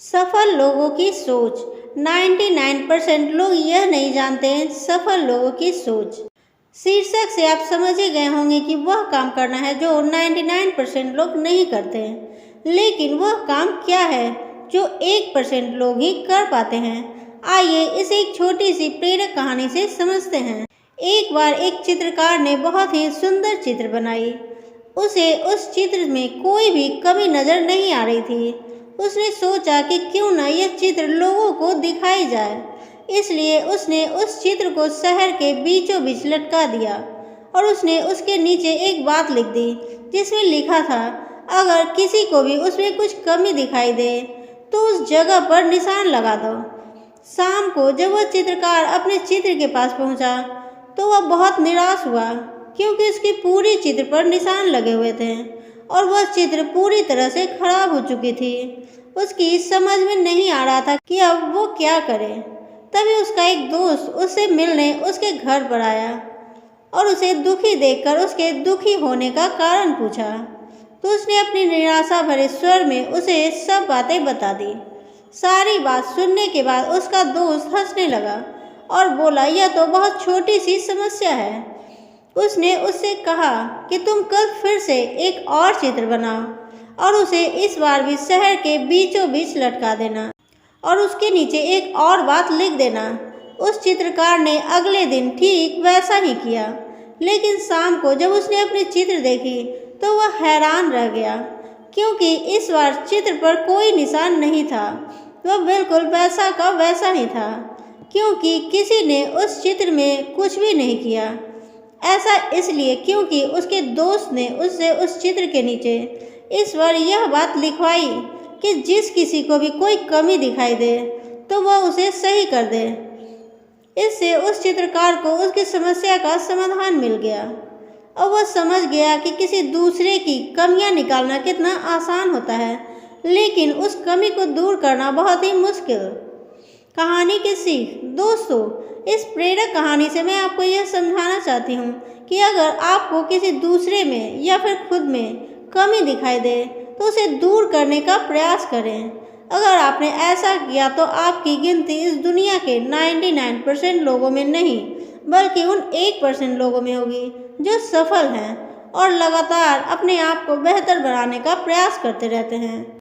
सफल लोगों की सोच। 99% लोग यह नहीं जानते हैं सफल लोगों की सोच। शीर्षक से आप समझ ही गए होंगे कि वह काम करना है जो 99% लोग नहीं करते हैं। लेकिन वह काम क्या है जो 1% लोग ही कर पाते हैं? आइए इसे एक छोटी सी प्रेरक कहानी से समझते हैं। एक बार एक चित्रकार ने बहुत ही सुंदर चित्र बनाई। उसे उस चित्र में कोई भी कमी नजर नहीं आ रही थी। उसने सोचा कि क्यों न यह चित्र लोगों को दिखाई जाए। इसलिए उसने उस चित्र को शहर के बीचों बीच लटका दिया और उसने उसके नीचे एक बात लिख दी जिसमें लिखा था, अगर किसी को भी उसमें कुछ कमी दिखाई दे तो उस जगह पर निशान लगा दो। शाम को जब वह चित्रकार अपने चित्र के पास पहुंचा तो वह बहुत निराश हुआ क्योंकि उसकी पूरी चित्र पर निशान लगे हुए थे और वह चित्र पूरी तरह से खराब हो चुकी थी। उसकी समझ में नहीं आ रहा था कि अब वो क्या करे। तभी उसका एक दोस्त उससे मिलने उसके घर पर आया और उसे दुखी देखकर उसके दुखी होने का कारण पूछा। तो उसने अपनी निराशा भरे स्वर में उसे सब बातें बता दी। सारी बात सुनने के बाद उसका दोस्त हंसने लगा और बोला, यह तो बहुत छोटी सी समस्या है। उसने उससे कहा कि तुम कल फिर से एक और चित्र बनाओ और उसे इस बार भी शहर के बीचों बीच लटका देना और उसके नीचे एक और बात लिख देना। उस चित्रकार ने अगले दिन ठीक वैसा ही किया, लेकिन शाम को जब उसने अपनी चित्र देखी तो वह हैरान रह गया क्योंकि इस बार चित्र पर कोई निशान नहीं था। वह बिल्कुल वैसा का वैसा ही था क्योंकि किसी ने उस चित्र में कुछ भी नहीं किया। ऐसा इसलिए क्योंकि उसके दोस्त ने उससे उस चित्र के नीचे इस बार यह बात लिखवाई कि जिस किसी को भी कोई कमी दिखाई दे तो वह उसे सही कर दे। इससे उस चित्रकार को उसकी समस्या का समाधान मिल गया और वह समझ गया कि किसी दूसरे की कमियां निकालना कितना आसान होता है, लेकिन उस कमी को दूर करना बहुत ही मुश्किल। कहानी की सीख। दोस्तों, इस प्रेरक कहानी से मैं आपको यह समझाना चाहती हूँ कि अगर आपको किसी दूसरे में या फिर खुद में कमी दिखाई दे तो उसे दूर करने का प्रयास करें। अगर आपने ऐसा किया तो आपकी गिनती इस दुनिया के 99% लोगों में नहीं बल्कि उन 1% लोगों में होगी जो सफल हैं और लगातार अपने आप को बेहतर बनाने का प्रयास करते रहते हैं।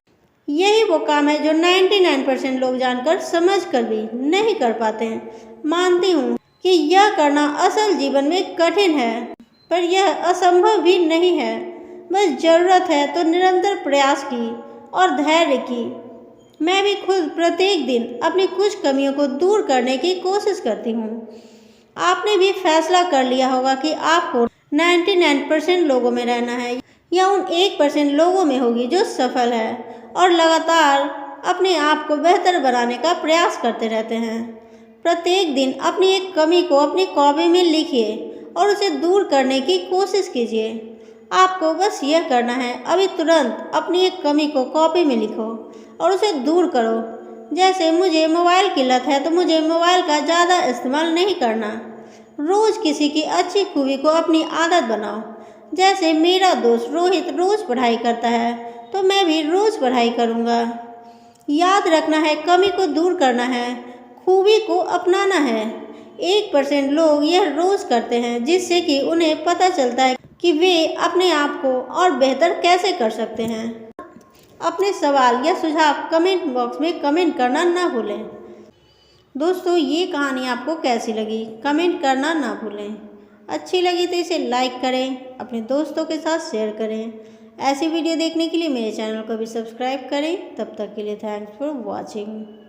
यही वो काम है जो 99% लोग जानकर समझ कर भी नहीं कर पाते हैं। मानती हूँ कि यह करना असल जीवन में कठिन है, पर यह असंभव भी नहीं है। बस जरूरत है तो निरंतर प्रयास की और धैर्य की। मैं भी खुद प्रत्येक दिन अपनी कुछ कमियों को दूर करने की कोशिश करती हूँ। आपने भी फैसला कर लिया होगा कि आपको 99% लोगों में रहना है या उन 1% लोगों में होगी जो सफल है और लगातार अपने आप को बेहतर बनाने का प्रयास करते रहते हैं। प्रत्येक दिन अपनी एक कमी को अपनी कॉपी में लिखिए और उसे दूर करने की कोशिश कीजिए। आपको बस यह करना है, अभी तुरंत अपनी एक कमी को कॉपी में लिखो और उसे दूर करो। जैसे मुझे मोबाइल की लत है तो मुझे मोबाइल का ज़्यादा इस्तेमाल नहीं करना। रोज़ किसी की अच्छी खूबी को अपनी आदत बनाओ। जैसे मेरा दोस्त रोहित रोज़ पढ़ाई करता है तो मैं भी रोज़ पढ़ाई करूँगा। याद रखना है, कमी को दूर करना है, खूबी को अपनाना है। 1% लोग यह रोज़ करते हैं जिससे कि उन्हें पता चलता है कि वे अपने आप को और बेहतर कैसे कर सकते हैं। अपने सवाल या सुझाव कमेंट बॉक्स में कमेंट करना ना भूलें। दोस्तों, ये कहानी आपको कैसी लगी कमेंट करना ना भूलें। अच्छी लगी तो इसे लाइक करें, अपने दोस्तों के साथ शेयर करें। ऐसी वीडियो देखने के लिए मेरे चैनल को भी सब्सक्राइब करें। तब तक के लिए थैंक्स फॉर वॉचिंग।